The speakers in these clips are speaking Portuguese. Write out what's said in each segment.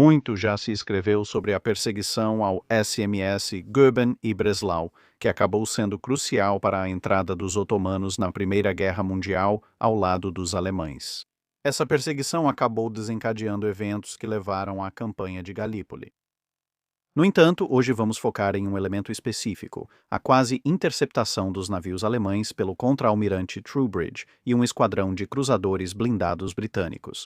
Muito já se escreveu sobre a perseguição ao SMS Goeben e Breslau, que acabou sendo crucial para a entrada dos otomanos na Primeira Guerra Mundial ao lado dos alemães. Essa perseguição acabou desencadeando eventos que levaram à campanha de Galípoli. No entanto, hoje vamos focar em um elemento específico, a quase interceptação dos navios alemães pelo contra-almirante Trowbridge e um esquadrão de cruzadores blindados britânicos.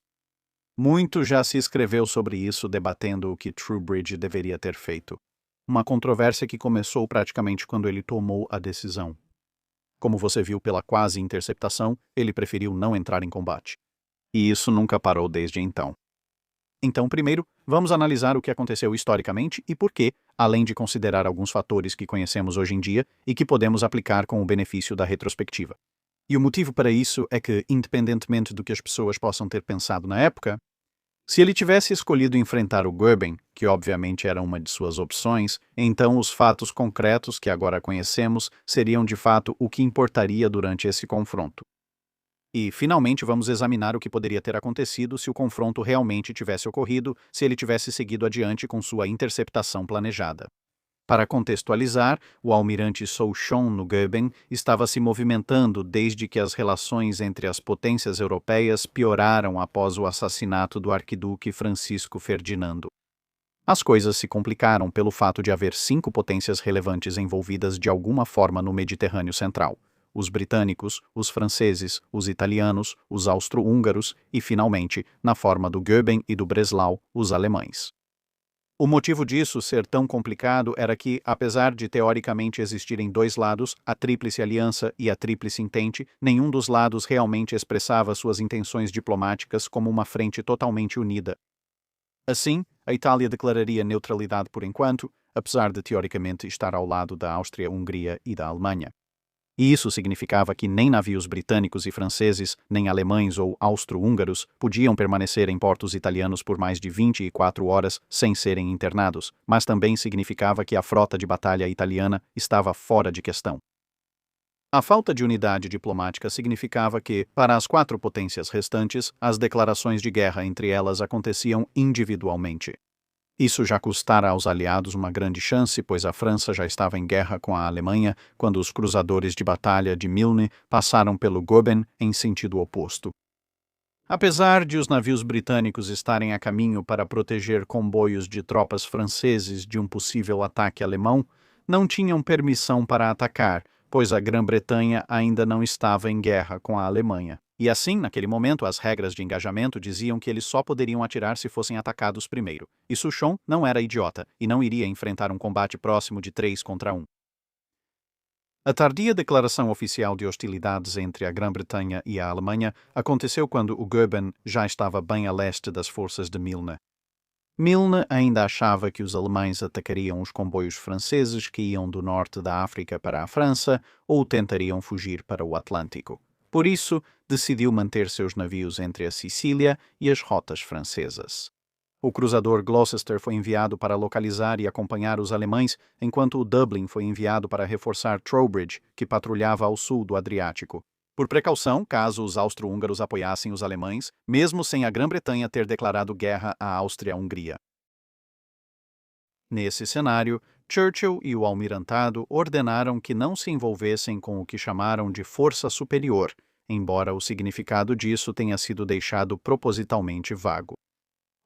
Muito já se escreveu sobre isso, debatendo o que Trowbridge deveria ter feito. Uma controvérsia que começou praticamente quando ele tomou a decisão. Como você viu pela quase interceptação, ele preferiu não entrar em combate. E isso nunca parou desde então. Então, primeiro, vamos analisar o que aconteceu historicamente e por que, além de considerar alguns fatores que conhecemos hoje em dia e que podemos aplicar com o benefício da retrospectiva. E o motivo para isso é que, independentemente do que as pessoas possam ter pensado na época, se ele tivesse escolhido enfrentar o Goeben, que obviamente era uma de suas opções, então os fatos concretos que agora conhecemos seriam de fato o que importaria durante esse confronto. E, finalmente, vamos examinar o que poderia ter acontecido se o confronto realmente tivesse ocorrido, se ele tivesse seguido adiante com sua interceptação planejada. Para contextualizar, o almirante Souchon no Goeben estava se movimentando desde que as relações entre as potências europeias pioraram após o assassinato do arquiduque Francisco Ferdinando. As coisas se complicaram pelo fato de haver 5 potências relevantes envolvidas de alguma forma no Mediterrâneo Central: os britânicos, os franceses, os italianos, os austro-húngaros e, finalmente, na forma do Goeben e do Breslau, os alemães. O motivo disso ser tão complicado era que, apesar de teoricamente existirem dois lados, a Tríplice Aliança e a Tríplice Entente, nenhum dos lados realmente expressava suas intenções diplomáticas como uma frente totalmente unida. Assim, a Itália declararia neutralidade por enquanto, apesar de teoricamente estar ao lado da Áustria-Hungria e da Alemanha. E isso significava que nem navios britânicos e franceses, nem alemães ou austro-húngaros podiam permanecer em portos italianos por mais de 24 horas sem serem internados, mas também significava que a frota de batalha italiana estava fora de questão. A falta de unidade diplomática significava que, para as 4 potências restantes, as declarações de guerra entre elas aconteciam individualmente. Isso já custara aos aliados uma grande chance, pois a França já estava em guerra com a Alemanha quando os cruzadores de batalha de Milne passaram pelo Goeben em sentido oposto. Apesar de os navios britânicos estarem a caminho para proteger comboios de tropas franceses de um possível ataque alemão, não tinham permissão para atacar, pois a Grã-Bretanha ainda não estava em guerra com a Alemanha. E assim, naquele momento, as regras de engajamento diziam que eles só poderiam atirar se fossem atacados primeiro. E Souchon não era idiota e não iria enfrentar um combate próximo de 3 contra 1. A tardia declaração oficial de hostilidades entre a Grã-Bretanha e a Alemanha aconteceu quando o Goeben já estava bem a leste das forças de Milne. Milne ainda achava que os alemães atacariam os comboios franceses que iam do norte da África para a França ou tentariam fugir para o Atlântico. Por isso, decidiu manter seus navios entre a Sicília e as rotas francesas. O cruzador Gloucester foi enviado para localizar e acompanhar os alemães, enquanto o Dublin foi enviado para reforçar Trowbridge, que patrulhava ao sul do Adriático. Por precaução, caso os austro-húngaros apoiassem os alemães, mesmo sem a Grã-Bretanha ter declarado guerra à Áustria-Hungria. Nesse cenário, Churchill e o almirantado ordenaram que não se envolvessem com o que chamaram de força superior, embora o significado disso tenha sido deixado propositalmente vago.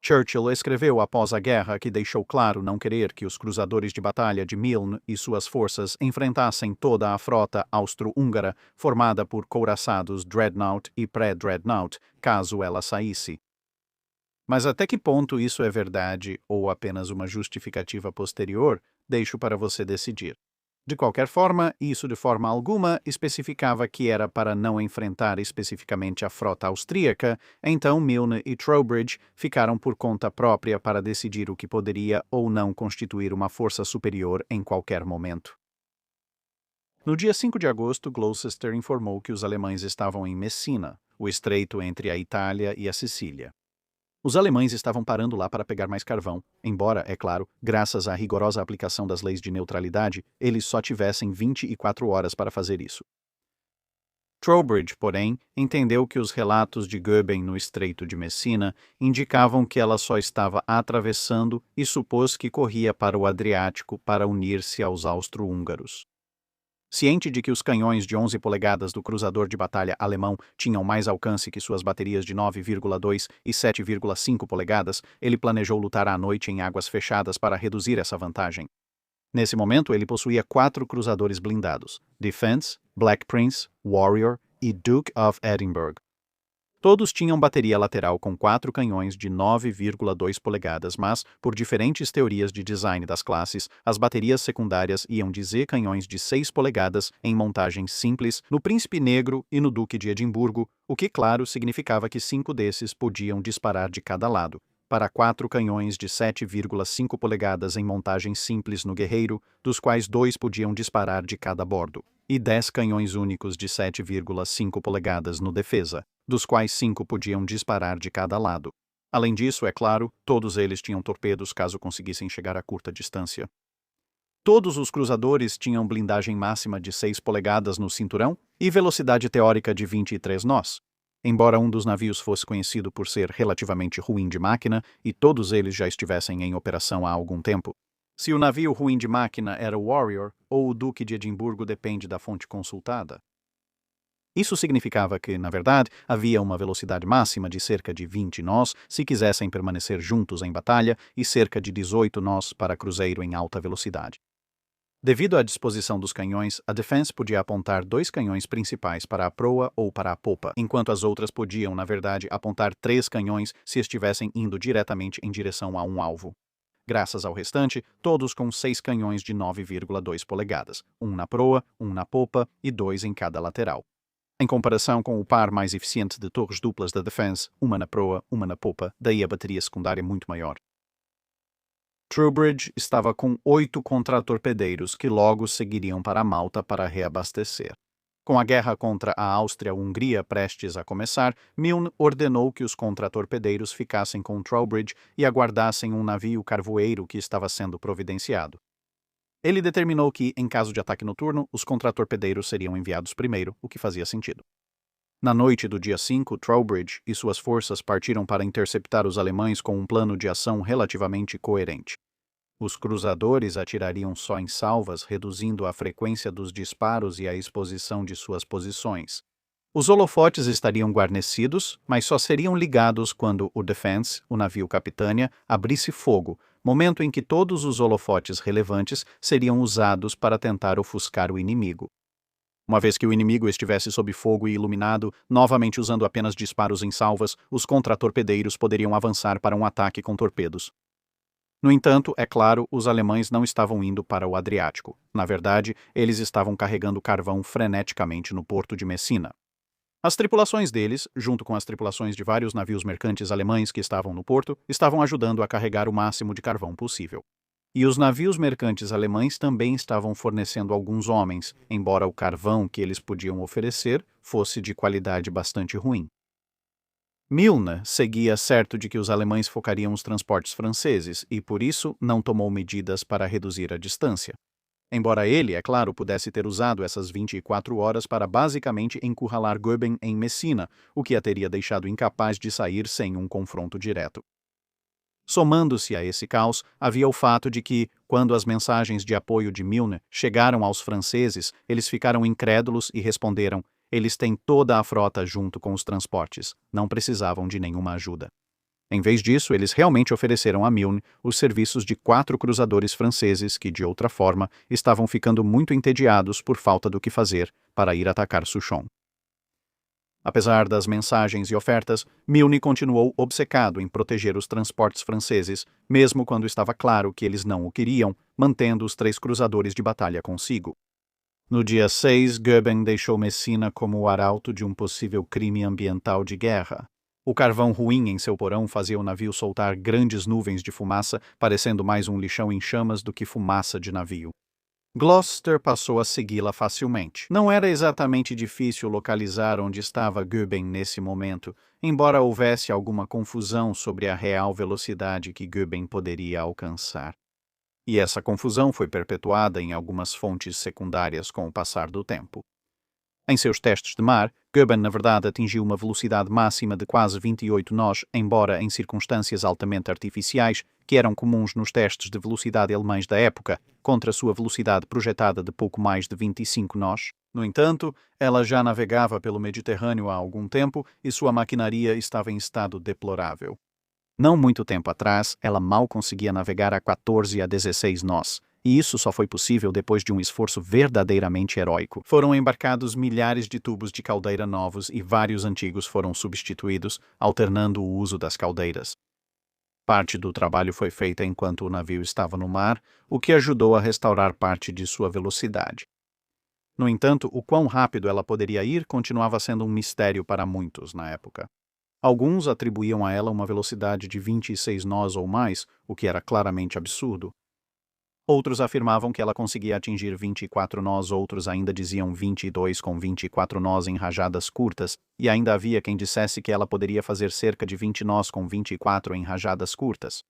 Churchill escreveu após a guerra que deixou claro não querer que os cruzadores de batalha de Milne e suas forças enfrentassem toda a frota austro-húngara formada por couraçados Dreadnought e pré-Dreadnought, caso ela saísse. Mas até que ponto isso é verdade ou apenas uma justificativa posterior, deixo para você decidir. De qualquer forma, isso de forma alguma especificava que era para não enfrentar especificamente a frota austríaca, então Milne e Trowbridge ficaram por conta própria para decidir o que poderia ou não constituir uma força superior em qualquer momento. No dia 5 de agosto, Gloucester informou que os alemães estavam em Messina, o estreito entre a Itália e a Sicília. Os alemães estavam parando lá para pegar mais carvão, embora, é claro, graças à rigorosa aplicação das leis de neutralidade, eles só tivessem 24 horas para fazer isso. Trowbridge, porém, entendeu que os relatos de Goeben no Estreito de Messina indicavam que ela só estava atravessando e supôs que corria para o Adriático para unir-se aos austro-húngaros. Ciente de que os canhões de 11 polegadas do cruzador de batalha alemão tinham mais alcance que suas baterias de 9,2 e 7,5 polegadas, ele planejou lutar à noite em águas fechadas para reduzir essa vantagem. Nesse momento, ele possuía 4 cruzadores blindados: Defense, Black Prince, Warrior e Duke of Edinburgh. Todos tinham bateria lateral com 4 canhões de 9,2 polegadas, mas, por diferentes teorias de design das classes, as baterias secundárias iam de Z canhões de 6 polegadas em montagens simples no Príncipe Negro e no Duque de Edimburgo, o que, claro, significava que 5 desses podiam disparar de cada lado, para 4 canhões de 7,5 polegadas em montagem simples no Guerreiro, dos quais 2 podiam disparar de cada bordo, e 10 canhões únicos de 7,5 polegadas no Defesa, dos quais 5 podiam disparar de cada lado. Além disso, é claro, todos eles tinham torpedos caso conseguissem chegar a curta distância. Todos os cruzadores tinham blindagem máxima de 6 polegadas no cinturão e velocidade teórica de 23 nós. Embora um dos navios fosse conhecido por ser relativamente ruim de máquina e todos eles já estivessem em operação há algum tempo, se o navio ruim de máquina era o Warrior ou o Duque de Edimburgo depende da fonte consultada. Isso significava que, na verdade, havia uma velocidade máxima de cerca de 20 nós se quisessem permanecer juntos em batalha e cerca de 18 nós para cruzeiro em alta velocidade. Devido à disposição dos canhões, a Defense podia apontar 2 canhões principais para a proa ou para a popa, enquanto as outras podiam, na verdade, apontar 3 canhões se estivessem indo diretamente em direção a um alvo. Graças ao restante, todos com 6 canhões de 9,2 polegadas, um na proa, um na popa e 2 em cada lateral. Em comparação com o par mais eficiente de torres duplas da Defense, uma na proa, uma na popa, daí a bateria secundária muito maior. Trowbridge estava com 8 contratorpedeiros que logo seguiriam para Malta para reabastecer. Com a guerra contra a Áustria-Hungria prestes a começar, Milne ordenou que os contratorpedeiros ficassem com Trowbridge e aguardassem um navio carvoeiro que estava sendo providenciado. Ele determinou que, em caso de ataque noturno, os contratorpedeiros seriam enviados primeiro, o que fazia sentido. Na noite do dia 5, Trowbridge e suas forças partiram para interceptar os alemães com um plano de ação relativamente coerente. Os cruzadores atirariam só em salvas, reduzindo a frequência dos disparos e a exposição de suas posições. Os holofotes estariam guarnecidos, mas só seriam ligados quando o Defense, o navio capitânia, abrisse fogo, momento em que todos os holofotes relevantes seriam usados para tentar ofuscar o inimigo. Uma vez que o inimigo estivesse sob fogo e iluminado, novamente usando apenas disparos em salvas, os contratorpedeiros poderiam avançar para um ataque com torpedos. No entanto, é claro, os alemães não estavam indo para o Adriático. Na verdade, eles estavam carregando carvão freneticamente no porto de Messina. As tripulações deles, junto com as tripulações de vários navios mercantes alemães que estavam no porto, estavam ajudando a carregar o máximo de carvão possível. E os navios mercantes alemães também estavam fornecendo alguns homens, embora o carvão que eles podiam oferecer fosse de qualidade bastante ruim. Milne seguia certo de que os alemães focariam os transportes franceses e, por isso, não tomou medidas para reduzir a distância. Embora ele, é claro, pudesse ter usado essas 24 horas para basicamente encurralar Goeben em Messina, o que a teria deixado incapaz de sair sem um confronto direto. Somando-se a esse caos, havia o fato de que, quando as mensagens de apoio de Milne chegaram aos franceses, eles ficaram incrédulos e responderam: eles têm toda a frota junto com os transportes, não precisavam de nenhuma ajuda. Em vez disso, eles realmente ofereceram a Milne os serviços de 4 cruzadores franceses que, de outra forma, estavam ficando muito entediados por falta do que fazer para ir atacar Souchon. Apesar das mensagens e ofertas, Milne continuou obcecado em proteger os transportes franceses, mesmo quando estava claro que eles não o queriam, mantendo os 3 cruzadores de batalha consigo. No dia 6, Goeben deixou Messina como o arauto de um possível crime ambiental de guerra. O carvão ruim em seu porão fazia o navio soltar grandes nuvens de fumaça, parecendo mais um lixão em chamas do que fumaça de navio. Gloucester passou a segui-la facilmente. Não era exatamente difícil localizar onde estava Goeben nesse momento, embora houvesse alguma confusão sobre a real velocidade que Goeben poderia alcançar. E essa confusão foi perpetuada em algumas fontes secundárias com o passar do tempo. Em seus testes de mar, Goeben na verdade atingiu uma velocidade máxima de quase 28 nós, embora em circunstâncias altamente artificiais, que eram comuns nos testes de velocidade alemães da época, contra sua velocidade projetada de pouco mais de 25 nós. No entanto, ela já navegava pelo Mediterrâneo há algum tempo e sua maquinaria estava em estado deplorável. Não muito tempo atrás, ela mal conseguia navegar a 14 a 16 nós, e isso só foi possível depois de um esforço verdadeiramente heróico. Foram embarcados milhares de tubos de caldeira novos e vários antigos foram substituídos, alternando o uso das caldeiras. Parte do trabalho foi feita enquanto o navio estava no mar, o que ajudou a restaurar parte de sua velocidade. No entanto, o quão rápido ela poderia ir continuava sendo um mistério para muitos na época. Alguns atribuíam a ela uma velocidade de 26 nós ou mais, o que era claramente absurdo. Outros afirmavam que ela conseguia atingir 24 nós, outros ainda diziam 22 com 24 nós em rajadas curtas, e ainda havia quem dissesse que ela poderia fazer cerca de 20 nós com 24 em rajadas curtas.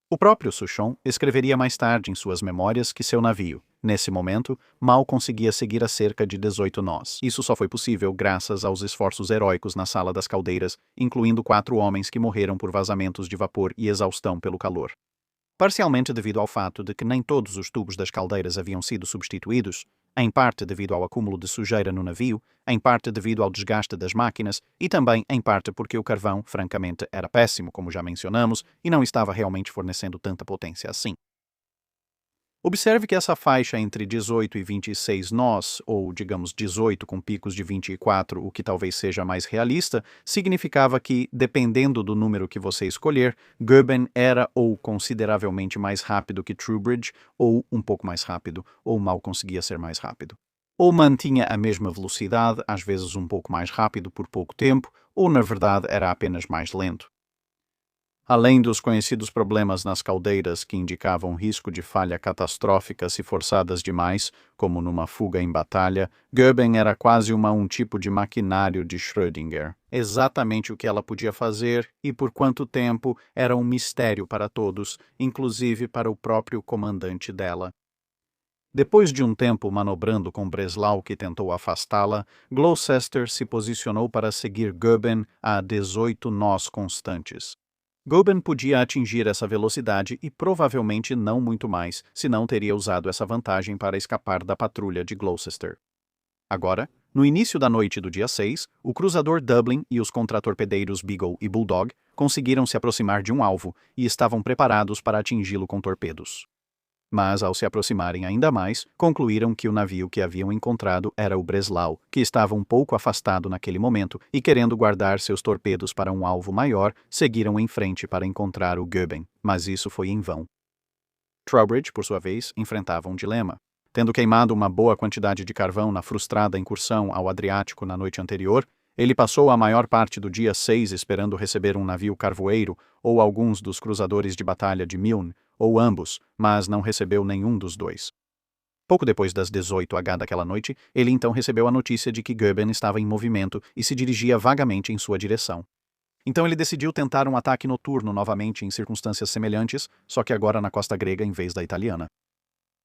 O próprio Souchon escreveria mais tarde em suas memórias que seu navio, nesse momento, mal conseguia seguir a cerca de 18 nós. Isso só foi possível graças aos esforços heróicos na sala das caldeiras, incluindo 4 homens que morreram por vazamentos de vapor e exaustão pelo calor. Parcialmente devido ao fato de que nem todos os tubos das caldeiras haviam sido substituídos, em parte devido ao acúmulo de sujeira no navio, em parte devido ao desgaste das máquinas e também em parte porque o carvão, francamente, era péssimo, como já mencionamos, e não estava realmente fornecendo tanta potência assim. Observe que essa faixa entre 18 e 26 nós, ou digamos 18 com picos de 24, o que talvez seja mais realista, significava que, dependendo do número que você escolher, Goeben era ou consideravelmente mais rápido que Trowbridge, ou um pouco mais rápido, ou mal conseguia ser mais rápido. Ou mantinha a mesma velocidade, às vezes um pouco mais rápido por pouco tempo, ou na verdade era apenas mais lento. Além dos conhecidos problemas nas caldeiras que indicavam risco de falha catastrófica se forçadas demais, como numa fuga em batalha, Goeben era quase um tipo de maquinário de Schrödinger. Exatamente o que ela podia fazer e por quanto tempo era um mistério para todos, inclusive para o próprio comandante dela. Depois de um tempo manobrando com Breslau, que tentou afastá-la, Gloucester se posicionou para seguir Goeben a 18 nós constantes. Goeben podia atingir essa velocidade e provavelmente não muito mais, se não teria usado essa vantagem para escapar da patrulha de Gloucester. Agora, no início da noite do dia 6, o cruzador Dublin e os contratorpedeiros Beagle e Bulldog conseguiram se aproximar de um alvo e estavam preparados para atingi-lo com torpedos. Mas, ao se aproximarem ainda mais, concluíram que o navio que haviam encontrado era o Breslau, que estava um pouco afastado naquele momento e, querendo guardar seus torpedos para um alvo maior, seguiram em frente para encontrar o Goeben, mas isso foi em vão. Trowbridge, por sua vez, enfrentava um dilema. Tendo queimado uma boa quantidade de carvão na frustrada incursão ao Adriático na noite anterior, ele passou a maior parte do dia 6 esperando receber um navio carvoeiro ou alguns dos cruzadores de batalha de Milne, ou ambos, mas não recebeu nenhum dos dois. Pouco depois das 18h daquela noite, ele então recebeu a notícia de que Goeben estava em movimento e se dirigia vagamente em sua direção. Então ele decidiu tentar um ataque noturno novamente em circunstâncias semelhantes, só que agora na costa grega em vez da italiana.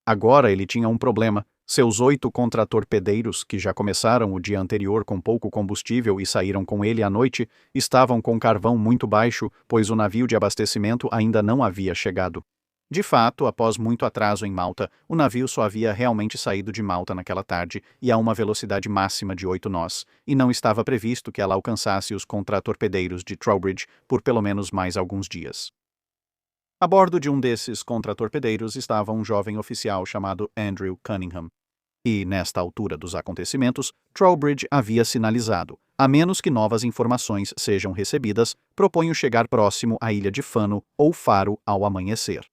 Agora ele tinha um problema. Seus 8 contratorpedeiros, que já começaram o dia anterior com pouco combustível e saíram com ele à noite, estavam com carvão muito baixo, pois o navio de abastecimento ainda não havia chegado. De fato, após muito atraso em Malta, o navio só havia realmente saído de Malta naquela tarde e a uma velocidade máxima de 8 nós, e não estava previsto que ela alcançasse os contratorpedeiros de Trowbridge por pelo menos mais alguns dias. A bordo de um desses contratorpedeiros estava um jovem oficial chamado Andrew Cunningham. E, nesta altura dos acontecimentos, Trowbridge havia sinalizado: a menos que novas informações sejam recebidas, proponho chegar próximo à ilha de Fano ou Faro ao amanhecer.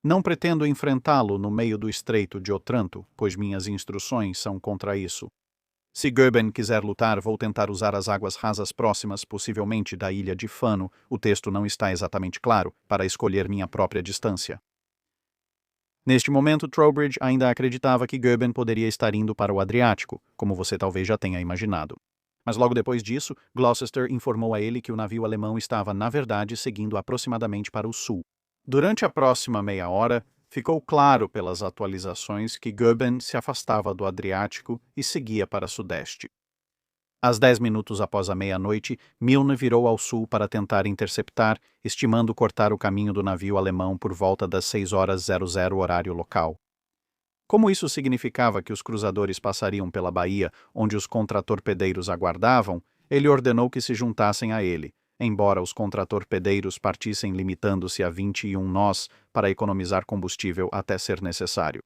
Não pretendo enfrentá-lo no meio do estreito de Otranto, pois minhas instruções são contra isso. Se Goeben quiser lutar, vou tentar usar as águas rasas próximas, possivelmente da ilha de Fano, o texto não está exatamente claro, para escolher minha própria distância. Neste momento, Trowbridge ainda acreditava que Goeben poderia estar indo para o Adriático, como você talvez já tenha imaginado. Mas logo depois disso, Gloucester informou a ele que o navio alemão estava, na verdade, seguindo aproximadamente para o sul. Durante a próxima meia hora, ficou claro pelas atualizações que Goeben se afastava do Adriático e seguia para sudeste. Às 10 minutos após a meia-noite, Milne virou ao sul para tentar interceptar, estimando cortar o caminho do navio alemão por volta das 6h00 horário local. Como isso significava que os cruzadores passariam pela baía onde os contratorpedeiros aguardavam, ele ordenou que se juntassem a ele, embora os contratorpedeiros partissem limitando-se a 21 nós para economizar combustível até ser necessário.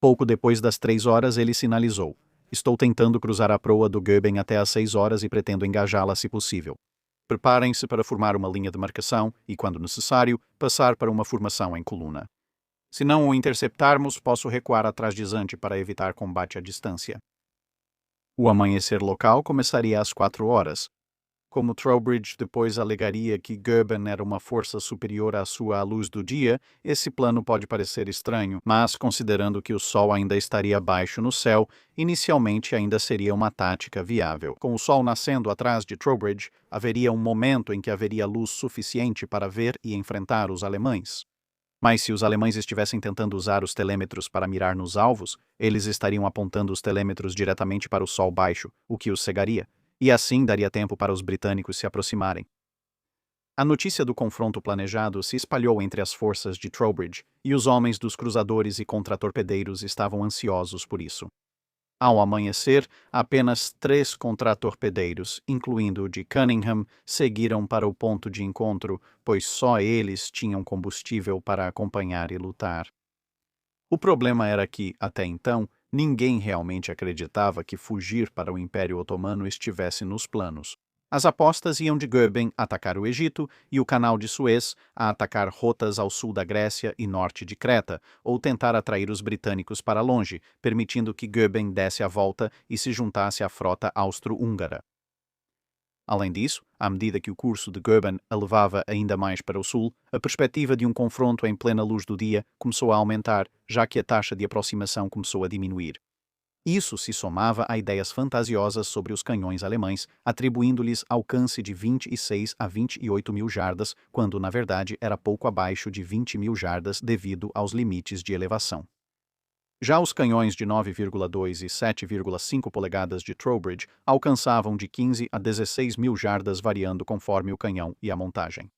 Pouco depois das 3 horas, ele sinalizou: "Estou tentando cruzar a proa do Goeben até às 6 horas e pretendo engajá-la se possível. Preparem-se para formar uma linha de marcação e, quando necessário, passar para uma formação em coluna. Se não o interceptarmos, posso recuar atrás de Zante para evitar combate à distância." O amanhecer local começaria às 4 horas. Como Trowbridge depois alegaria que Goeben era uma força superior à sua à luz do dia, esse plano pode parecer estranho, mas considerando que o Sol ainda estaria baixo no céu, inicialmente ainda seria uma tática viável. Com o Sol nascendo atrás de Trowbridge, haveria um momento em que haveria luz suficiente para ver e enfrentar os alemães. Mas se os alemães estivessem tentando usar os telêmetros para mirar nos alvos, eles estariam apontando os telêmetros diretamente para o Sol baixo, o que os cegaria, e assim daria tempo para os britânicos se aproximarem. A notícia do confronto planejado se espalhou entre as forças de Trowbridge, e os homens dos cruzadores e contratorpedeiros estavam ansiosos por isso. Ao amanhecer, apenas 3 contratorpedeiros, incluindo o de Cunningham, seguiram para o ponto de encontro, pois só eles tinham combustível para acompanhar e lutar. O problema era que, até então, ninguém realmente acreditava que fugir para o Império Otomano estivesse nos planos. As apostas iam de Goeben atacar o Egito e o Canal de Suez a atacar rotas ao sul da Grécia e norte de Creta, ou tentar atrair os britânicos para longe, permitindo que Goeben desse a volta e se juntasse à frota austro-húngara. Além disso, à medida que o curso de Goeben a levava ainda mais para o sul, a perspectiva de um confronto em plena luz do dia começou a aumentar, já que a taxa de aproximação começou a diminuir. Isso se somava a ideias fantasiosas sobre os canhões alemães, atribuindo-lhes alcance de 26 a 28 mil jardas, quando na verdade era pouco abaixo de 20 mil jardas devido aos limites de elevação. Já os canhões de 9,2 e 7,5 polegadas de Trowbridge alcançavam de 15 a 16 mil jardas, variando conforme o canhão e a montagem.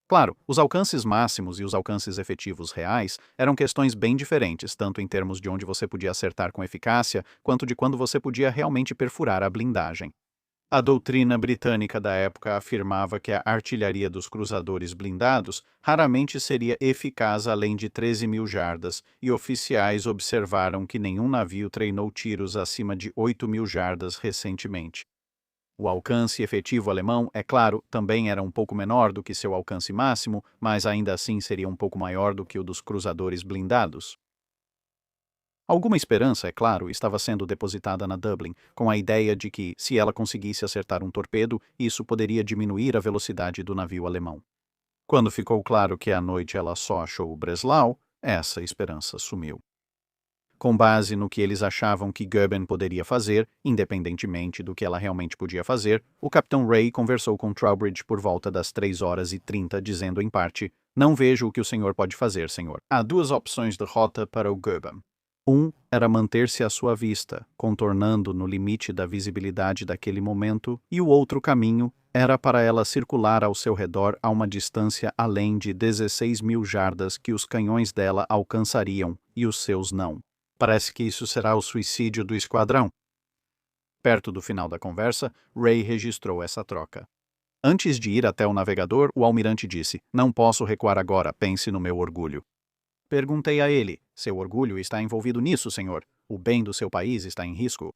Claro, os alcances máximos e os alcances efetivos reais eram questões bem diferentes, tanto em termos de onde você podia acertar com eficácia, quanto de quando você podia realmente perfurar a blindagem. A doutrina britânica da época afirmava que a artilharia dos cruzadores blindados raramente seria eficaz além de 13 mil jardas, e oficiais observaram que nenhum navio treinou tiros acima de 8 mil jardas recentemente. O alcance efetivo alemão, é claro, também era um pouco menor do que seu alcance máximo, mas ainda assim seria um pouco maior do que o dos cruzadores blindados. Alguma esperança, é claro, estava sendo depositada na Dublin, com a ideia de que, se ela conseguisse acertar um torpedo, isso poderia diminuir a velocidade do navio alemão. Quando ficou claro que à noite ela só achou o Breslau, essa esperança sumiu. Com base no que eles achavam que Goeben poderia fazer, independentemente do que ela realmente podia fazer, o capitão Ray conversou com Trowbridge por volta das 3h30, dizendo em parte: "Não vejo o que o senhor pode fazer, senhor. Há 2 opções de rota para o Goeben. Um era manter-se à sua vista, contornando no limite da visibilidade daquele momento, e o outro caminho era para ela circular ao seu redor a uma distância além de 16 mil jardas que os canhões dela alcançariam e os seus não. Parece que isso será o suicídio do esquadrão." Perto do final da conversa, Ray registrou essa troca. Antes de ir até o navegador, o almirante disse: "Não posso recuar agora, pense no meu orgulho." Perguntei a ele: "Seu orgulho está envolvido nisso, senhor? O bem do seu país está em risco?"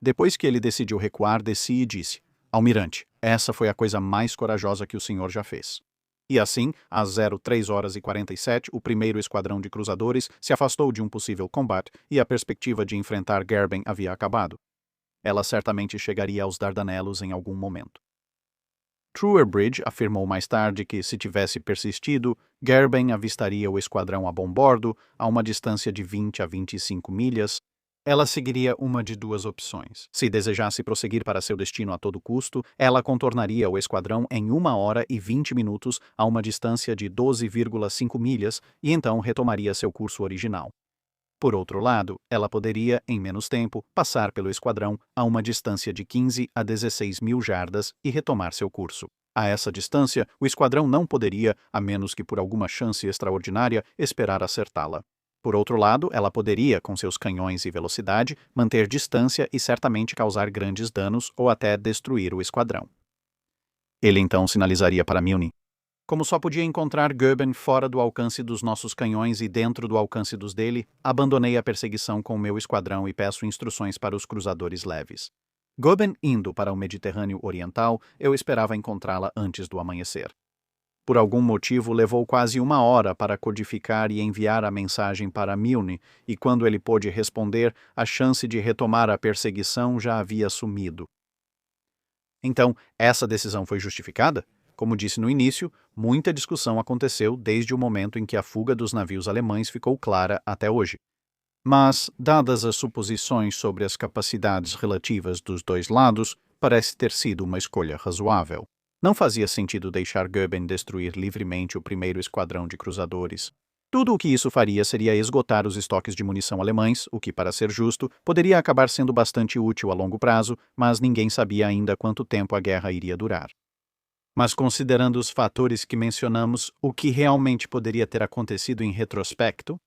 Depois que ele decidiu recuar, desci e disse: "Almirante, essa foi a coisa mais corajosa que o senhor já fez." E assim, às 03h47, o primeiro esquadrão de cruzadores se afastou de um possível combate e a perspectiva de enfrentar Goeben havia acabado. Ela certamente chegaria aos Dardanelos em algum momento. Trowbridge afirmou mais tarde que, se tivesse persistido, Goeben avistaria o esquadrão a bom bordo, a uma distância de 20 a 25 milhas. Ela seguiria uma de 2 opções. Se desejasse prosseguir para seu destino a todo custo, ela contornaria o esquadrão em 1h20 a uma distância de 12,5 milhas e então retomaria seu curso original. Por outro lado, ela poderia, em menos tempo, passar pelo esquadrão a uma distância de 15 a 16 mil jardas e retomar seu curso. A essa distância, o esquadrão não poderia, a menos que por alguma chance extraordinária, esperar acertá-la. Por outro lado, ela poderia, com seus canhões e velocidade, manter distância e certamente causar grandes danos ou até destruir o esquadrão. Ele então sinalizaria para Milne. Como só podia encontrar Goeben fora do alcance dos nossos canhões e dentro do alcance dos dele, abandonei a perseguição com meu esquadrão e peço instruções para os cruzadores leves. Goeben indo para o Mediterrâneo Oriental, eu esperava encontrá-la antes do amanhecer. Por algum motivo, levou quase uma hora para codificar e enviar a mensagem para Milne, e quando ele pôde responder, a chance de retomar a perseguição já havia sumido. Então, essa decisão foi justificada? Como disse no início, muita discussão aconteceu desde o momento em que a fuga dos navios alemães ficou clara até hoje. Mas, dadas as suposições sobre as capacidades relativas dos dois lados, parece ter sido uma escolha razoável. Não fazia sentido deixar Goeben destruir livremente o primeiro esquadrão de cruzadores. Tudo o que isso faria seria esgotar os estoques de munição alemães, o que, para ser justo, poderia acabar sendo bastante útil a longo prazo, mas ninguém sabia ainda quanto tempo a guerra iria durar. Mas considerando os fatores que mencionamos, o que realmente poderia ter acontecido em retrospecto?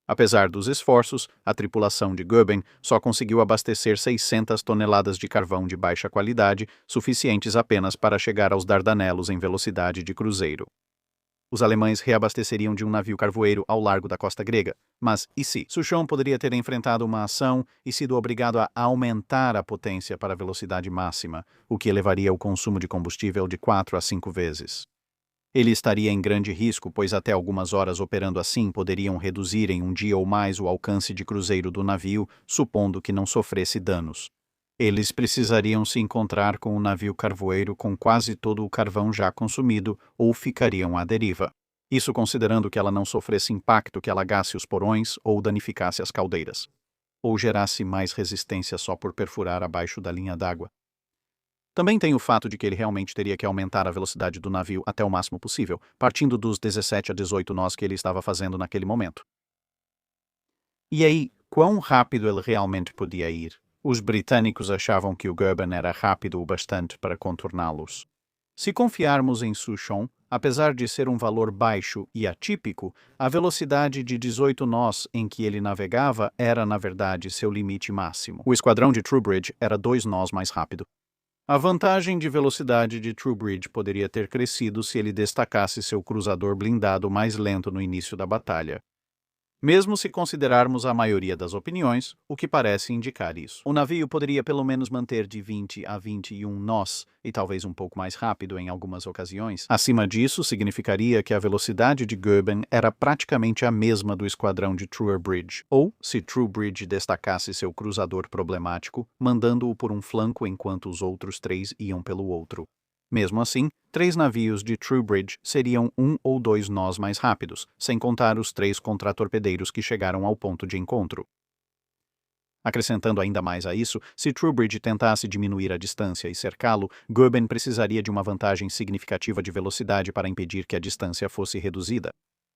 Apesar dos esforços, a tripulação de Goeben só conseguiu abastecer 600 toneladas de carvão de baixa qualidade, suficientes apenas para chegar aos Dardanelos em velocidade de cruzeiro. Os alemães reabasteceriam de um navio carvoeiro ao largo da costa grega, mas e se? Souchon poderia ter enfrentado uma ação e sido obrigado a aumentar a potência para a velocidade máxima, o que elevaria o consumo de combustível de 4 a 5 vezes. Ele estaria em grande risco, pois até algumas horas operando assim poderiam reduzir em um dia ou mais o alcance de cruzeiro do navio, supondo que não sofresse danos. Eles precisariam se encontrar com o navio carvoeiro com quase todo o carvão já consumido ou ficariam à deriva. Isso considerando que ela não sofresse impacto que alagasse os porões ou danificasse as caldeiras. Ou gerasse mais resistência só por perfurar abaixo da linha d'água. Também tem o fato de que ele realmente teria que aumentar a velocidade do navio até o máximo possível, partindo dos 17 a 18 nós que ele estava fazendo naquele momento. E aí, quão rápido ele realmente podia ir? Os britânicos achavam que o Goeben era rápido o bastante para contorná-los. Se confiarmos em Souchon, apesar de ser um valor baixo e atípico, a velocidade de 18 nós em que ele navegava era, na verdade, seu limite máximo. O esquadrão de Trowbridge era 2 nós mais rápido. A vantagem de velocidade de Trowbridge poderia ter crescido se ele destacasse seu cruzador blindado mais lento no início da batalha. Mesmo se considerarmos a maioria das opiniões, o que parece indicar isso. O navio poderia pelo menos manter de 20 a 21 nós, e talvez um pouco mais rápido em algumas ocasiões. Acima disso, significaria que a velocidade de Goeben era praticamente a mesma do esquadrão de Trowbridge, ou, se Trowbridge destacasse seu cruzador problemático, mandando-o por um flanco enquanto os outros 3 iam pelo outro. Mesmo assim, 3 navios de Trowbridge seriam 1 ou 2 nós mais rápidos, sem contar os 3 contratorpedeiros que chegaram ao ponto de encontro. Acrescentando ainda mais a isso, se Trowbridge tentasse diminuir a distância e cercá-lo, Goeben precisaria de uma vantagem significativa de velocidade para impedir que a distância fosse reduzida.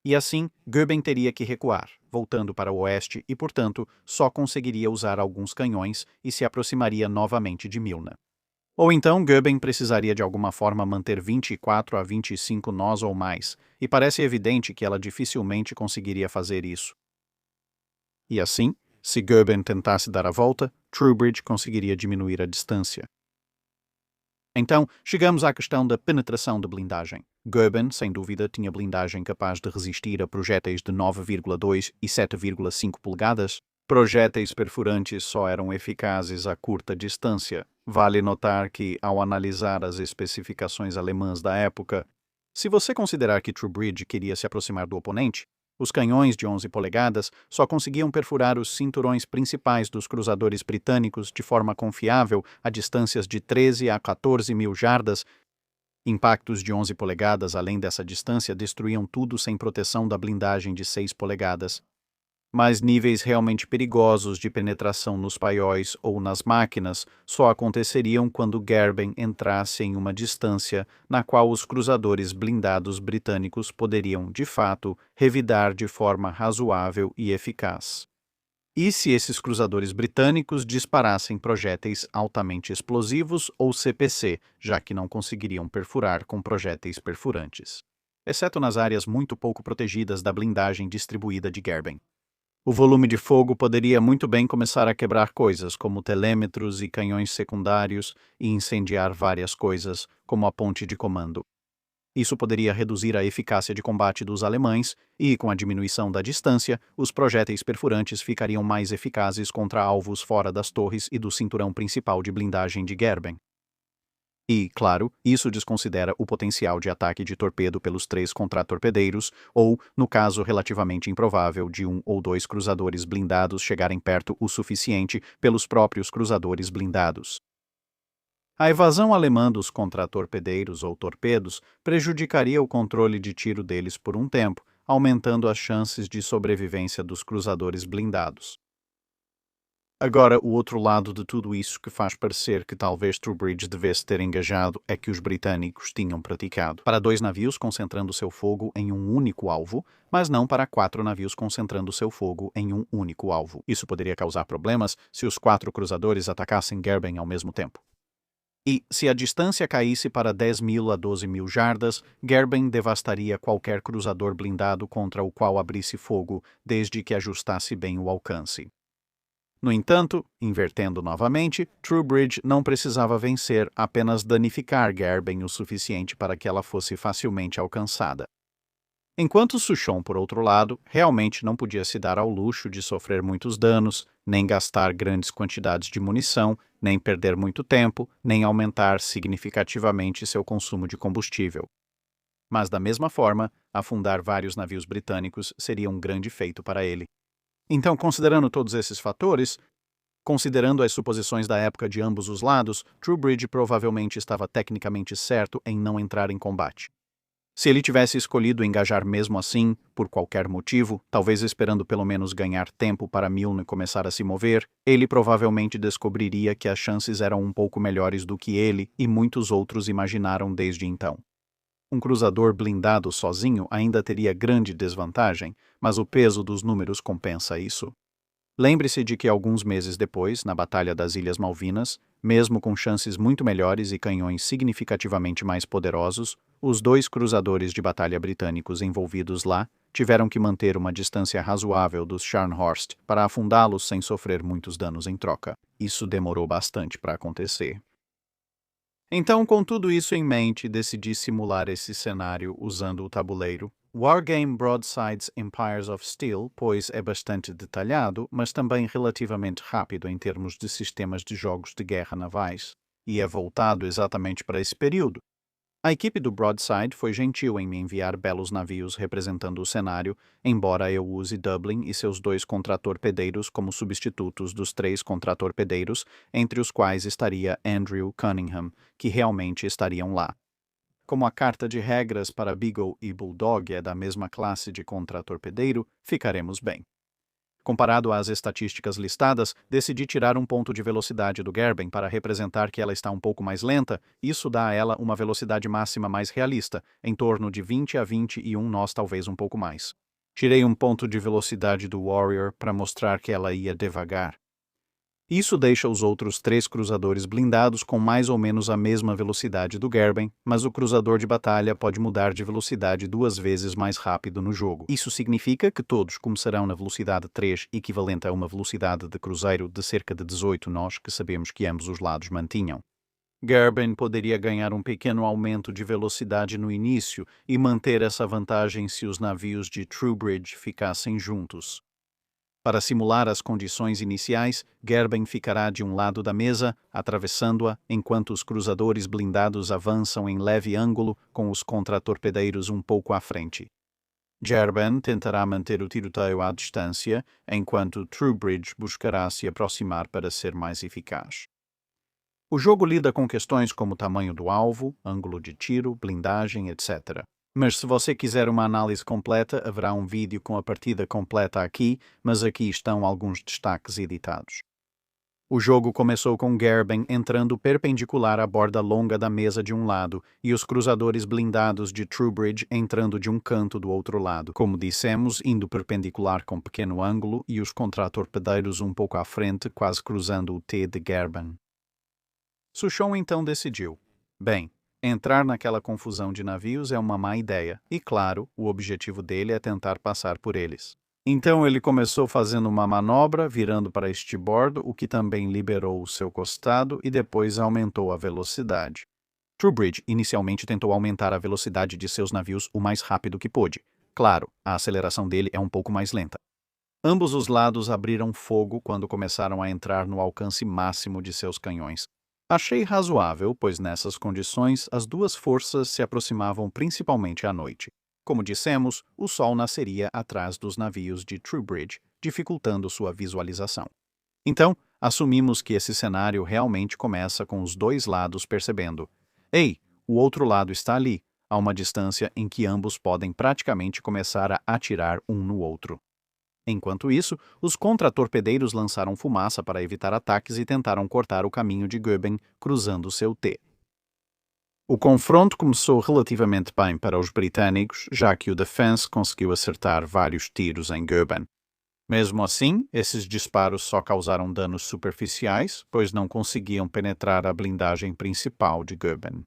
E assim, Goeben teria que recuar, voltando para o oeste e, portanto, só conseguiria usar alguns canhões e se aproximaria novamente de Milne. Ou então Goeben precisaria de alguma forma manter 24 a 25 nós ou mais, e parece evidente que ela dificilmente conseguiria fazer isso. E assim, se Goeben tentasse dar a volta, Trowbridge conseguiria diminuir a distância. Então, chegamos à questão da penetração da blindagem. Goeben, sem dúvida, tinha blindagem capaz de resistir a projéteis de 9,2 e 7,5 polegadas. Projéteis perfurantes só eram eficazes a curta distância. Vale notar que, ao analisar as especificações alemãs da época, se você considerar que Trowbridge queria se aproximar do oponente, os canhões de 11 polegadas só conseguiam perfurar os cinturões principais dos cruzadores britânicos de forma confiável a distâncias de 13 a 14 mil jardas. Impactos de 11 polegadas além dessa distância destruíam tudo sem proteção da blindagem de 6 polegadas. Mas níveis realmente perigosos de penetração nos paióis ou nas máquinas só aconteceriam quando Goeben entrasse em uma distância na qual os cruzadores blindados britânicos poderiam, de fato, revidar de forma razoável e eficaz. E se esses cruzadores britânicos disparassem projéteis altamente explosivos ou CPC, já que não conseguiriam perfurar com projéteis perfurantes, exceto nas áreas muito pouco protegidas da blindagem distribuída de Gerben. O volume de fogo poderia muito bem começar a quebrar coisas, como telêmetros e canhões secundários, e incendiar várias coisas, como a ponte de comando. Isso poderia reduzir a eficácia de combate dos alemães e, com a diminuição da distância, os projéteis perfurantes ficariam mais eficazes contra alvos fora das torres e do cinturão principal de blindagem de Gerben. E, claro, isso desconsidera o potencial de ataque de torpedo pelos 3 contratorpedeiros ou, no caso relativamente improvável de 1 ou 2 cruzadores blindados chegarem perto o suficiente pelos próprios cruzadores blindados. A evasão alemã dos contratorpedeiros ou torpedos prejudicaria o controle de tiro deles por um tempo, aumentando as chances de sobrevivência dos cruzadores blindados. Agora, o outro lado de tudo isso que faz parecer que talvez Troubridge devesse ter engajado é que os britânicos tinham praticado para 2 navios concentrando seu fogo em um único alvo, mas não para 4 navios concentrando seu fogo em um único alvo. Isso poderia causar problemas se os 4 cruzadores atacassem Gerben ao mesmo tempo. E, se a distância caísse para 10.000 a 12.000 jardas, Gerben devastaria qualquer cruzador blindado contra o qual abrisse fogo, desde que ajustasse bem o alcance. No entanto, invertendo novamente, Troubridge não precisava vencer, apenas danificar Gerben o suficiente para que ela fosse facilmente alcançada. Enquanto Souchon, por outro lado, realmente não podia se dar ao luxo de sofrer muitos danos, nem gastar grandes quantidades de munição, nem perder muito tempo, nem aumentar significativamente seu consumo de combustível. Mas, da mesma forma, afundar vários navios britânicos seria um grande feito para ele. Então, considerando todos esses fatores, considerando as suposições da época de ambos os lados, Troubridge provavelmente estava tecnicamente certo em não entrar em combate. Se ele tivesse escolhido engajar mesmo assim, por qualquer motivo, talvez esperando pelo menos ganhar tempo para Milne começar a se mover, ele provavelmente descobriria que as chances eram um pouco melhores do que ele e muitos outros imaginaram desde então. Um cruzador blindado sozinho ainda teria grande desvantagem, mas o peso dos números compensa isso. Lembre-se de que alguns meses depois, na Batalha das Ilhas Malvinas, mesmo com chances muito melhores e canhões significativamente mais poderosos, os 2 cruzadores de batalha britânicos envolvidos lá tiveram que manter uma distância razoável dos Scharnhorst para afundá-los sem sofrer muitos danos em troca. Isso demorou bastante para acontecer. Então, com tudo isso em mente, decidi simular esse cenário usando o tabuleiro. Wargame Broadsides Empires of Steel, pois é bastante detalhado, mas também relativamente rápido em termos de sistemas de jogos de guerra navais, e é voltado exatamente para esse período. A equipe do Broadside foi gentil em me enviar belos navios representando o cenário, embora eu use Dublin e seus 2 contratorpedeiros como substitutos dos 3 contratorpedeiros, entre os quais estaria Andrew Cunningham, que realmente estariam lá. Como a carta de regras para Beagle e Bulldog é da mesma classe de contratorpedeiro, ficaremos bem. Comparado às estatísticas listadas, decidi tirar um ponto de velocidade do Gerben para representar que ela está um pouco mais lenta. Isso dá a ela uma velocidade máxima mais realista, em torno de 20 a 21 nós, talvez um pouco mais. Tirei um ponto de velocidade do Warrior para mostrar que ela ia devagar. Isso deixa os outros 3 cruzadores blindados com mais ou menos a mesma velocidade do Gerben, mas o cruzador de batalha pode mudar de velocidade 2 vezes mais rápido no jogo. Isso significa que todos começarão na velocidade 3, equivalente a uma velocidade de cruzeiro de cerca de 18 nós, que sabemos que ambos os lados mantinham. Gerben poderia ganhar um pequeno aumento de velocidade no início e manter essa vantagem se os navios de Troubridge ficassem juntos. Para simular as condições iniciais, Gerben ficará de um lado da mesa, atravessando-a, enquanto os cruzadores blindados avançam em leve ângulo com os contratorpedeiros um pouco à frente. Gerben tentará manter o tiroteio à distância, enquanto Troubridge buscará se aproximar para ser mais eficaz. O jogo lida com questões como tamanho do alvo, ângulo de tiro, blindagem, etc. Mas se você quiser uma análise completa, haverá um vídeo com a partida completa aqui, mas aqui estão alguns destaques editados. O jogo começou com Gerben entrando perpendicular à borda longa da mesa de um lado e os cruzadores blindados de Troubridge entrando de um canto do outro lado, como dissemos, indo perpendicular com pequeno ângulo e os contratorpedeiros um pouco à frente, quase cruzando o T de Gerben. Suchon então decidiu: bem, entrar naquela confusão de navios é uma má ideia e, claro, o objetivo dele é tentar passar por eles. Então ele começou fazendo uma manobra, virando para estibordo, o que também liberou o seu costado e depois aumentou a velocidade. Troubridge inicialmente tentou aumentar a velocidade de seus navios o mais rápido que pôde. Claro, a aceleração dele é um pouco mais lenta. Ambos os lados abriram fogo quando começaram a entrar no alcance máximo de seus canhões. Achei razoável, pois nessas condições as duas forças se aproximavam principalmente à noite. Como dissemos, o sol nasceria atrás dos navios de Troubridge, dificultando sua visualização. Então, assumimos que esse cenário realmente começa com os dois lados percebendo: ei, o outro lado está ali, a uma distância em que ambos podem praticamente começar a atirar um no outro. Enquanto isso, os contratorpedeiros lançaram fumaça para evitar ataques e tentaram cortar o caminho de Goeben, cruzando seu T. O confronto começou relativamente bem para os britânicos, já que o Defense conseguiu acertar vários tiros em Goeben. Mesmo assim, esses disparos só causaram danos superficiais, pois não conseguiam penetrar a blindagem principal de Goeben.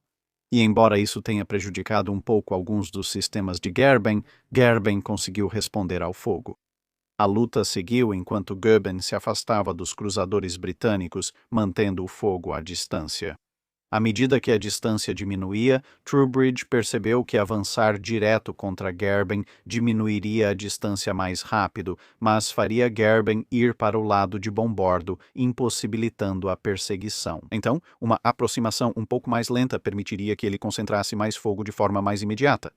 E embora isso tenha prejudicado um pouco alguns dos sistemas de Gerben conseguiu responder ao fogo. A luta seguiu enquanto Goeben se afastava dos cruzadores britânicos, mantendo o fogo à distância. À medida que a distância diminuía, Troubridge percebeu que avançar direto contra Gerben diminuiria a distância mais rápido, mas faria Gerben ir para o lado de bombordo, impossibilitando a perseguição. Então, uma aproximação um pouco mais lenta permitiria que ele concentrasse mais fogo de forma mais imediata.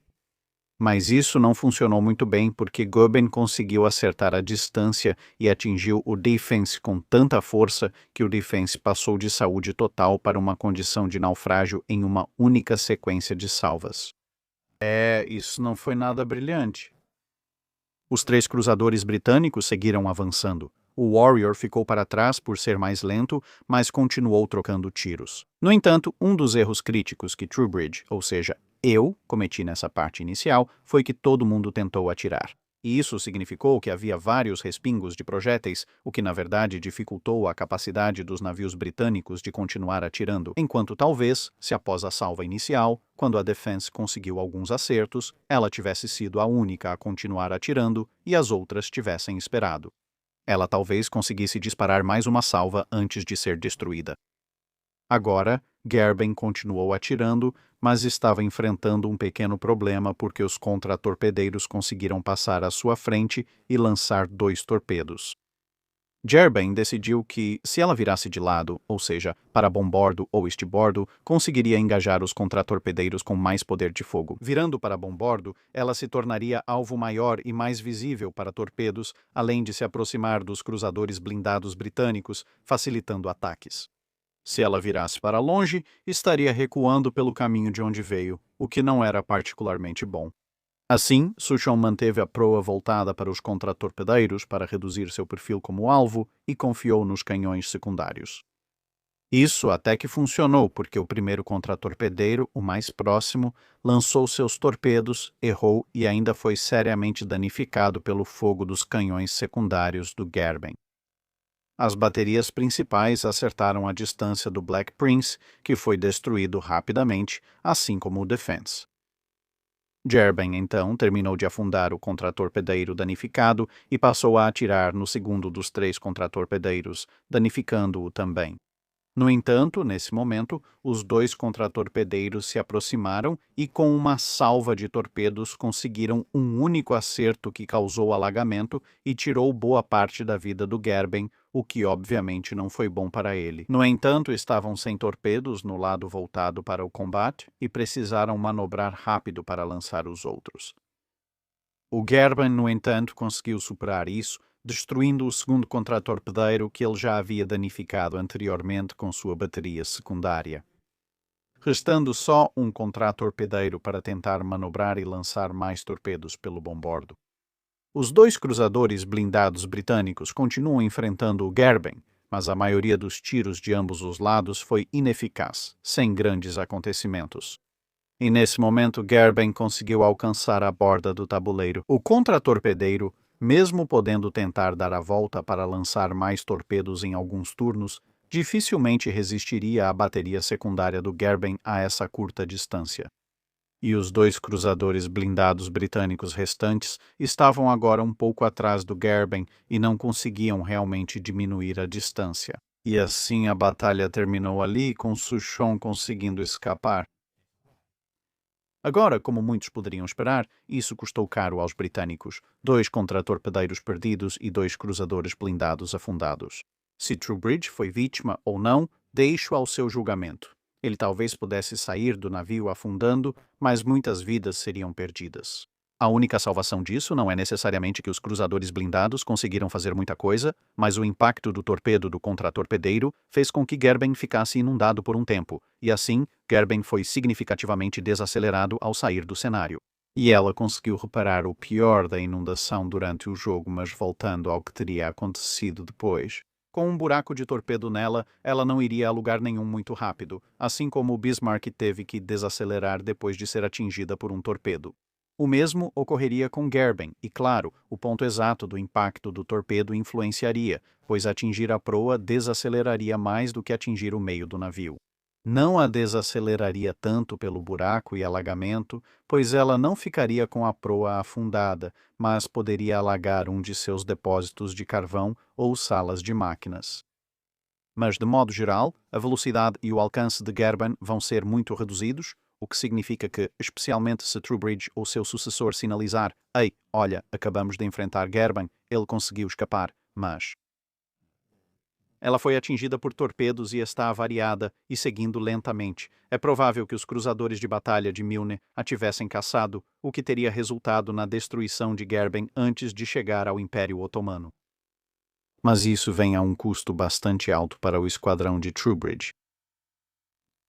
Mas isso não funcionou muito bem porque Goeben conseguiu acertar a distância e atingiu o Defense com tanta força que o Defense passou de saúde total para uma condição de naufrágio em uma única sequência de salvas. Isso não foi nada brilhante. Os três cruzadores britânicos seguiram avançando. O Warrior ficou para trás por ser mais lento, mas continuou trocando tiros. No entanto, um dos erros críticos que Troubridge, ou seja, eu cometi nessa parte inicial, foi que todo mundo tentou atirar. E isso significou que havia vários respingos de projéteis, o que na verdade dificultou a capacidade dos navios britânicos de continuar atirando, enquanto talvez, se após a salva inicial, quando a Defense conseguiu alguns acertos, ela tivesse sido a única a continuar atirando e as outras tivessem esperado. Ela talvez conseguisse disparar mais uma salva antes de ser destruída. Agora, Gerben continuou atirando, mas estava enfrentando um pequeno problema porque os contratorpedeiros conseguiram passar à sua frente e lançar 2 torpedos. Gerben decidiu que, se ela virasse de lado, ou seja, para bombordo ou estibordo, conseguiria engajar os contratorpedeiros com mais poder de fogo. Virando para bombordo, ela se tornaria alvo maior e mais visível para torpedos, além de se aproximar dos cruzadores blindados britânicos, facilitando ataques. Se ela virasse para longe, estaria recuando pelo caminho de onde veio, o que não era particularmente bom. Assim, Suchon manteve a proa voltada para os contratorpedeiros para reduzir seu perfil como alvo e confiou nos canhões secundários. Isso até que funcionou, porque o primeiro contratorpedeiro, o mais próximo, lançou seus torpedos, errou e ainda foi seriamente danificado pelo fogo dos canhões secundários do Gerben. As baterias principais acertaram a distância do Black Prince, que foi destruído rapidamente, assim como o Defense. Gerben, então, terminou de afundar o contratorpedeiro danificado e passou a atirar no segundo dos 3 contratorpedeiros, danificando-o também. No entanto, nesse momento, os 2 contratorpedeiros se aproximaram e, com uma salva de torpedos, conseguiram um único acerto que causou alagamento e tirou boa parte da vida do Gerben, o que obviamente não foi bom para ele. No entanto, estavam sem torpedos no lado voltado para o combate e precisaram manobrar rápido para lançar os outros. O Gerben, no entanto, conseguiu superar isso, destruindo o segundo contratorpedeiro que ele já havia danificado anteriormente com sua bateria secundária. Restando só um contratorpedeiro para tentar manobrar e lançar mais torpedos pelo bombordo. Os 2 cruzadores blindados britânicos continuam enfrentando o Gerben, mas a maioria dos tiros de ambos os lados foi ineficaz, sem grandes acontecimentos. E nesse momento Gerben conseguiu alcançar a borda do tabuleiro. O contratorpedeiro, mesmo podendo tentar dar a volta para lançar mais torpedos em alguns turnos, dificilmente resistiria à bateria secundária do Gerben a essa curta distância. E os 2 cruzadores blindados britânicos restantes estavam agora um pouco atrás do Gerben e não conseguiam realmente diminuir a distância. E assim a batalha terminou ali, com Souchon conseguindo escapar. Agora, como muitos poderiam esperar, isso custou caro aos britânicos: 2 contratorpedeiros perdidos e 2 cruzadores blindados afundados. Se Troubridge foi vítima ou não, deixo ao seu julgamento. Ele talvez pudesse sair do navio afundando, mas muitas vidas seriam perdidas. A única salvação disso não é necessariamente que os cruzadores blindados conseguiram fazer muita coisa, mas o impacto do torpedo do contratorpedeiro fez com que Gerben ficasse inundado por um tempo, e assim, Gerben foi significativamente desacelerado ao sair do cenário. E ela conseguiu reparar o pior da inundação durante o jogo, mas voltando ao que teria acontecido depois. Com um buraco de torpedo nela, ela não iria a lugar nenhum muito rápido, assim como o Bismarck teve que desacelerar depois de ser atingida por um torpedo. O mesmo ocorreria com Gerben, e claro, o ponto exato do impacto do torpedo influenciaria, pois atingir a proa desaceleraria mais do que atingir o meio do navio. Não a desaceleraria tanto pelo buraco e alagamento, pois ela não ficaria com a proa afundada, mas poderia alagar um de seus depósitos de carvão ou salas de máquinas. Mas, de modo geral, a velocidade e o alcance de Gerben vão ser muito reduzidos, o que significa que, especialmente se Troubridge ou seu sucessor sinalizar: "Ei, olha, acabamos de enfrentar Gerben, ele conseguiu escapar, mas..." Ela foi atingida por torpedos e está avariada e seguindo lentamente. É provável que os cruzadores de batalha de Milne a tivessem caçado, o que teria resultado na destruição de Gerben antes de chegar ao Império Otomano. Mas isso vem a um custo bastante alto para o esquadrão de Troubridge.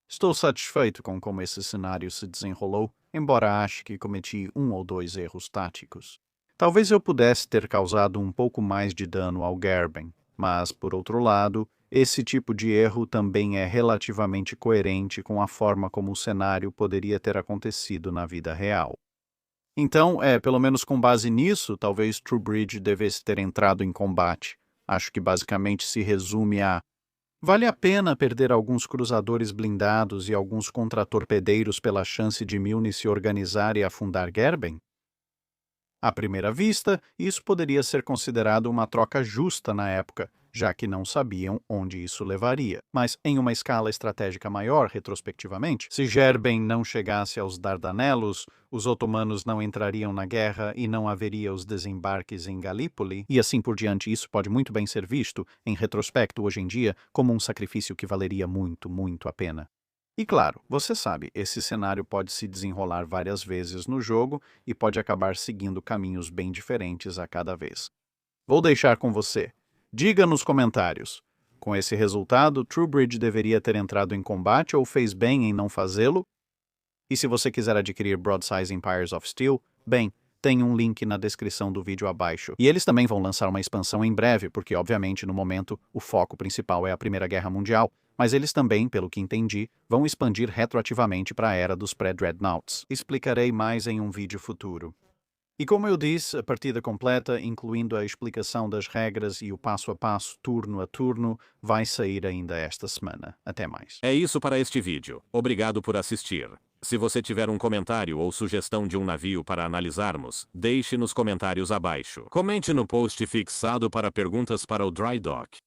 Estou satisfeito com como esse cenário se desenrolou, embora ache que cometi 1 ou 2 erros táticos. Talvez eu pudesse ter causado um pouco mais de dano ao Gerben, mas, por outro lado, esse tipo de erro também é relativamente coerente com a forma como o cenário poderia ter acontecido na vida real. Então, pelo menos com base nisso, talvez Troubridge devesse ter entrado em combate. Acho que basicamente se resume a: vale a pena perder alguns cruzadores blindados e alguns contratorpedeiros pela chance de Milne se organizar e afundar Gerben? À primeira vista, isso poderia ser considerado uma troca justa na época, já que não sabiam onde isso levaria. Mas, em uma escala estratégica maior, retrospectivamente, se Gerben não chegasse aos Dardanelos, os otomanos não entrariam na guerra e não haveria os desembarques em Galípoli, e assim por diante. Isso pode muito bem ser visto, em retrospecto hoje em dia, como um sacrifício que valeria muito, muito a pena. E claro, você sabe, esse cenário pode se desenrolar várias vezes no jogo e pode acabar seguindo caminhos bem diferentes a cada vez. Vou deixar com você. Diga nos comentários. Com esse resultado, Troubridge deveria ter entrado em combate ou fez bem em não fazê-lo? E se você quiser adquirir Broadside Empires of Steel, bem, tem um link na descrição do vídeo abaixo. E eles também vão lançar uma expansão em breve, porque obviamente no momento o foco principal é a Primeira Guerra Mundial, mas eles também, pelo que entendi, vão expandir retroativamente para a era dos pré-dreadnoughts. Explicarei mais em um vídeo futuro. E como eu disse, a partida completa, incluindo a explicação das regras e o passo a passo, turno a turno, vai sair ainda esta semana. Até mais. É isso para este vídeo. Obrigado por assistir. Se você tiver um comentário ou sugestão de um navio para analisarmos, deixe nos comentários abaixo. Comente no post fixado para perguntas para o Dry Dock.